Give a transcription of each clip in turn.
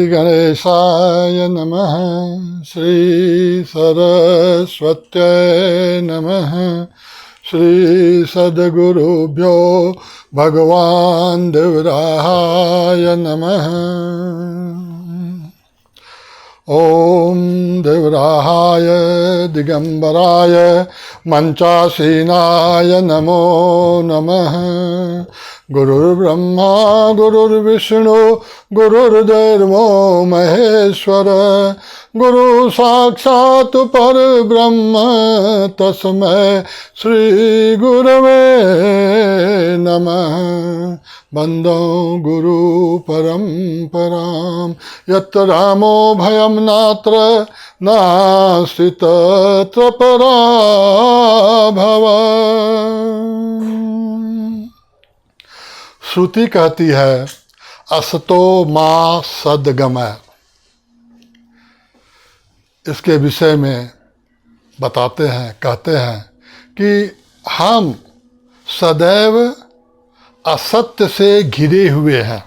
गणेशाय नमः। श्री सरस्वत्यै नमः। श्री सद्गुरुभ्यो भगवान् देवराहाय नमः। ओम देवराहाय दिगंबराय मंचासीनाय नमो नमः। गुरुर्ब्रह्मा गुरुर्विष्णु गुरुर्देवो महेश्वर। गुरु साक्षात् परब्रह्म तस्मै श्री गुरवे नमः। वन्दे गुरु परम्परां यत्र रामो भयं नात्र नास्ति तत्र पराभव। श्रुति कहती है असतो मा सद्गमय। इसके विषय में बताते हैं, कहते हैं कि हम सदैव असत्य से घिरे हुए हैं।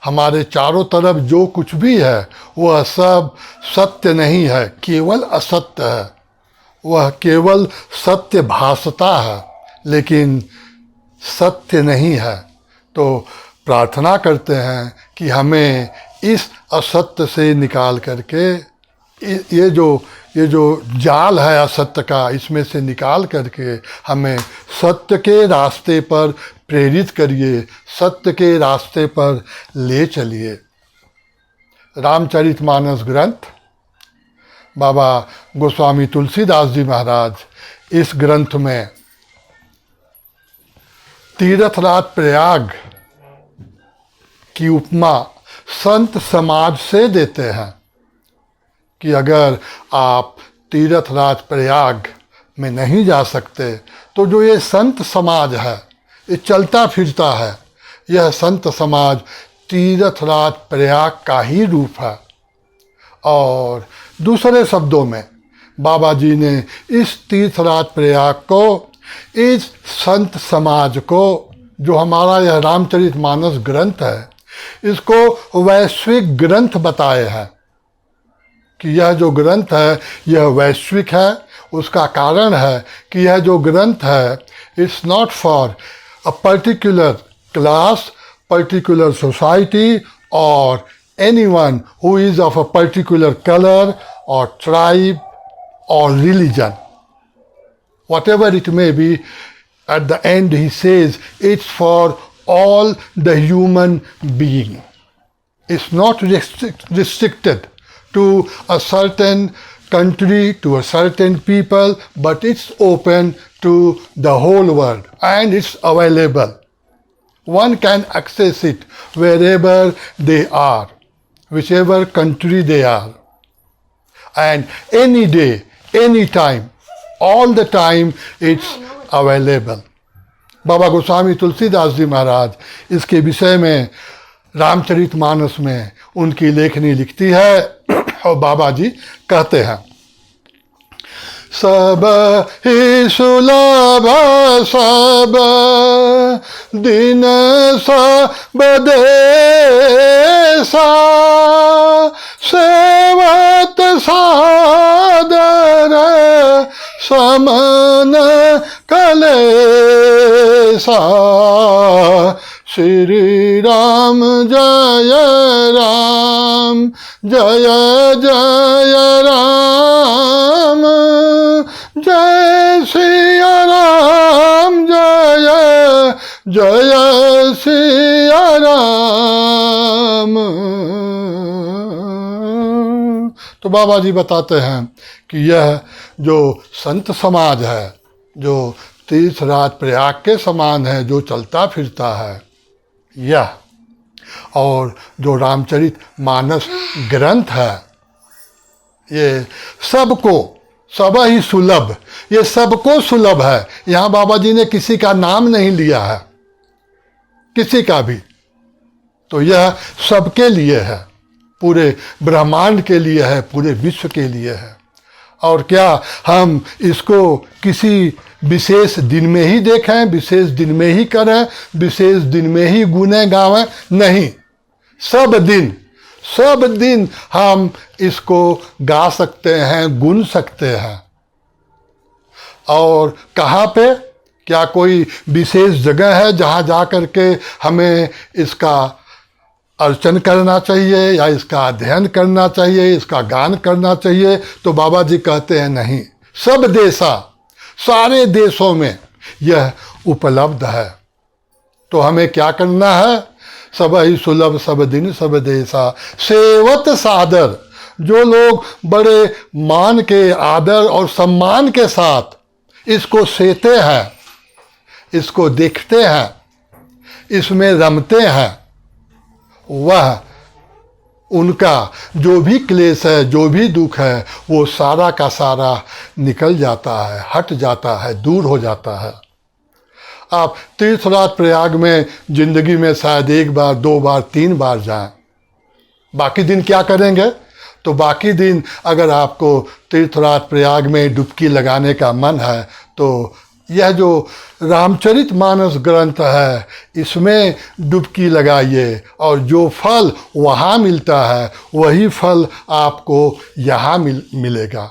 हमारे चारों तरफ जो कुछ भी है वह सब सत्य नहीं है, केवल असत्य है। वह केवल सत्य भासता है लेकिन सत्य नहीं है। तो प्रार्थना करते हैं कि हमें इस असत्य से निकाल करके ये जो जाल है असत्य का, इसमें से निकाल करके हमें सत्य के रास्ते पर प्रेरित करिए, सत्य के रास्ते पर ले चलिए। रामचरितमानस ग्रंथ, बाबा गोस्वामी तुलसीदास जी महाराज इस ग्रंथ में तीर्थराज प्रयाग की उपमा संत समाज से देते हैं कि अगर आप तीर्थराज प्रयाग में नहीं जा सकते तो जो ये संत समाज है, ये चलता फिरता है, यह संत समाज तीर्थराज प्रयाग का ही रूप है। और दूसरे शब्दों में बाबा जी ने इस तीर्थराज प्रयाग को, इस संत समाज को, जो हमारा यह रामचरितमानस ग्रंथ है, इसको वैश्विक ग्रंथ बताए हैं कि यह जो ग्रंथ है यह वैश्विक है। उसका कारण है कि यह जो ग्रंथ है it's not for a particular class, particular society और anyone who is of a particular colour और ट्राइब और religion, whatever it may be. At the end he says it's for all the human being. It's not restricted to a certain country, to a certain people, but it's open to the whole world and it's available. One can access it wherever they are, whichever country they are, and any day, any time, all the time it's available. बाबा गोस्वामी तुलसीदास जी महाराज इसके विषय में रामचरितमानस में उनकी लेखनी लिखती है और बाबा जी कहते हैं, सब ही सुलभ सब दिन सब देसा, सेवत सादर समन कलेसा। श्री राम जय राम जय जय राम, जय सिया राम जय जय सिया राम। तो बाबा जी बताते हैं कि यह जो संत समाज है, जो तीर्थराज प्रयाग के समान है, जो चलता फिरता है, यह और जो रामचरित मानस ग्रंथ है, ये सबको, सब ही सुलभ, ये सबको सुलभ है। यहाँ बाबा जी ने किसी का नाम नहीं लिया है, किसी का भी। तो यह सबके लिए है, पूरे ब्रह्मांड के लिए है, पूरे विश्व के लिए है। और क्या हम इसको किसी विशेष दिन में ही देखें, विशेष दिन में ही करें, विशेष दिन में ही गुने गावें? नहीं, सब दिन सब दिन हम इसको गा सकते हैं, गुन सकते हैं। और कहाँ पे, क्या कोई विशेष जगह है जहाँ जा कर के हमें इसका अर्चन करना चाहिए या इसका अध्ययन करना चाहिए, इसका गान करना चाहिए? तो बाबा जी कहते हैं नहीं, सब देशा, सारे देशों में यह उपलब्ध है। तो हमें क्या करना है? सब ही सुलभ सब दिन सब देशा, सेवत सादर। जो लोग बड़े मान के, आदर और सम्मान के साथ इसको सेते हैं, इसको देखते हैं, इसमें रमते हैं, वह उनका जो भी क्लेश है, जो भी दुख है, वो सारा का सारा निकल जाता है, हट जाता है, दूर हो जाता है। आप तीर्थराज प्रयाग में जिंदगी में शायद 1 बार, 2 बार, 3 बार जाएं। बाकी दिन क्या करेंगे? तो बाकी दिन अगर आपको तीर्थराज प्रयाग में डुबकी लगाने का मन है तो यह जो रामचरितमानस ग्रंथ है इसमें डुबकी लगाइए, और जो फल वहाँ मिलता है वही फल आपको यहाँ मिलेगा।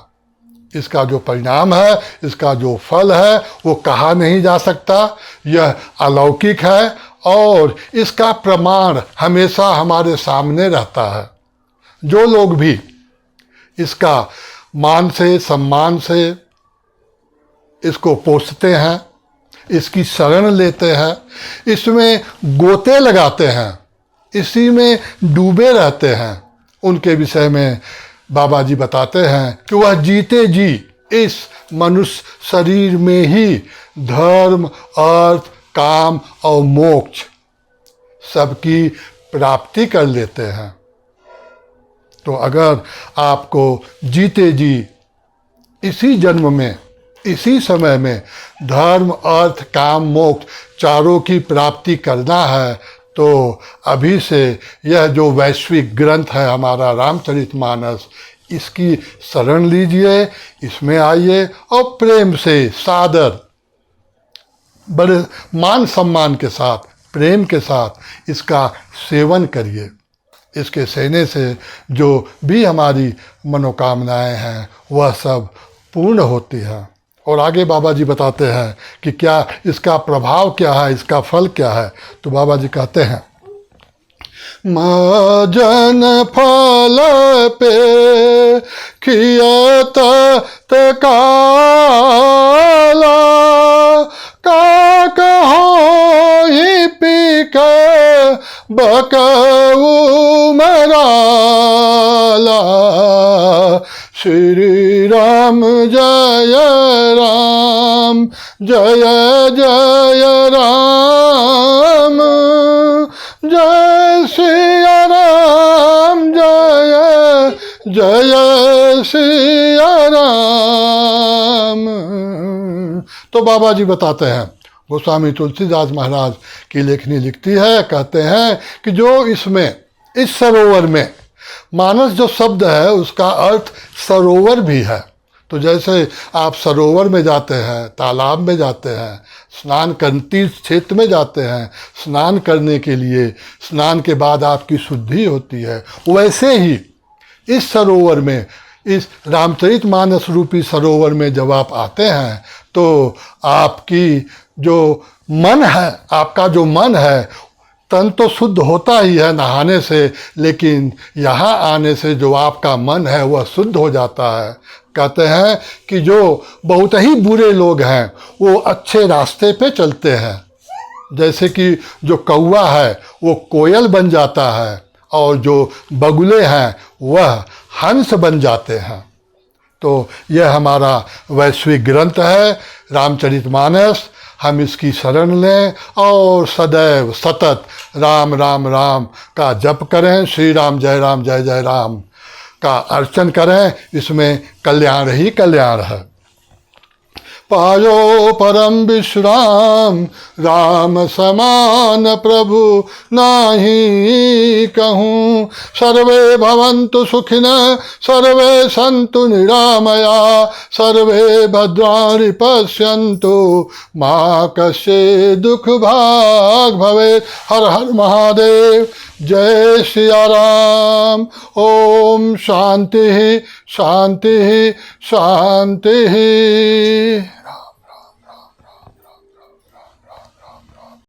इसका जो परिणाम है, इसका जो फल है, वो कहा नहीं जा सकता। यह अलौकिक है और इसका प्रमाण हमेशा हमारे सामने रहता है। जो लोग भी इसका मान से, सम्मान से इसको पोसते हैं, इसकी शरण लेते हैं, इसमें गोते लगाते हैं, इसी में डूबे रहते हैं, उनके विषय में बाबा जी बताते हैं कि वह जीते जी इस मनुष्य शरीर में ही धर्म, अर्थ, काम और मोक्ष सबकी प्राप्ति कर लेते हैं। तो अगर आपको जीते जी इसी जन्म में, इसी समय में धर्म, अर्थ, काम, मोक्ष चारों की प्राप्ति करना है तो अभी से यह जो वैश्विक ग्रंथ है हमारा रामचरितमानस, इसकी शरण लीजिए, इसमें आइए और प्रेम से, सादर, बड़े मान सम्मान के साथ, प्रेम के साथ इसका सेवन करिए। इसके सेने से जो भी हमारी मनोकामनाएं हैं वह सब पूर्ण होती हैं। और आगे बाबा जी बताते हैं कि क्या इसका प्रभाव क्या है, इसका फल क्या है। तो बाबा जी कहते हैं, मजन फल पे खियत काला, का कहो ही पी के बकऊ मराला। श्री राम जय राम, जय जय राम, जय सिया राम, जय जय सिया राम। तो बाबा जी बताते हैं, गोस्वामी तुलसीदास महाराज की लेखनी लिखती है, कहते हैं कि जो इसमें, इस सरोवर में, मानस जो शब्द है उसका अर्थ सरोवर भी है। तो जैसे आप सरोवर में जाते हैं, तालाब में जाते हैं, स्नान करती क्षेत्र में जाते हैं, स्नान करने के लिए, स्नान के बाद आपकी शुद्धि होती है, वैसे ही इस सरोवर में, इस रामचरितमानस रूपी सरोवर में जब आप आते हैं तो आपकी जो मन है, आपका जो मन है, तन तो शुद्ध होता ही है नहाने से, लेकिन यहाँ आने से जो आपका मन है वह शुद्ध हो जाता है। कहते हैं कि जो बहुत ही बुरे लोग हैं वो अच्छे रास्ते पे चलते हैं, जैसे कि जो कौवा है वो कोयल बन जाता है और जो बगुले हैं वह हंस बन जाते हैं। तो यह हमारा वैश्विक ग्रंथ है रामचरितमानस। हम इसकी शरण लें और सदैव सतत राम राम राम का जप करें, श्री राम जय जय राम का अर्चन करें। इसमें कल्याण ही कल्याण है। पायो परम विश्राम, राम समान प्रभु नाही कहूँ। सर्वे भवन्तु सुखिनः, सर्वे सन्तु निरामया, सर्वे भद्राणि पश्यन्तु, मा कश्चित् दुःख भाग् भवेत्। हर हर महादेव। जय सिया राम। ओम शांति शांति शांति।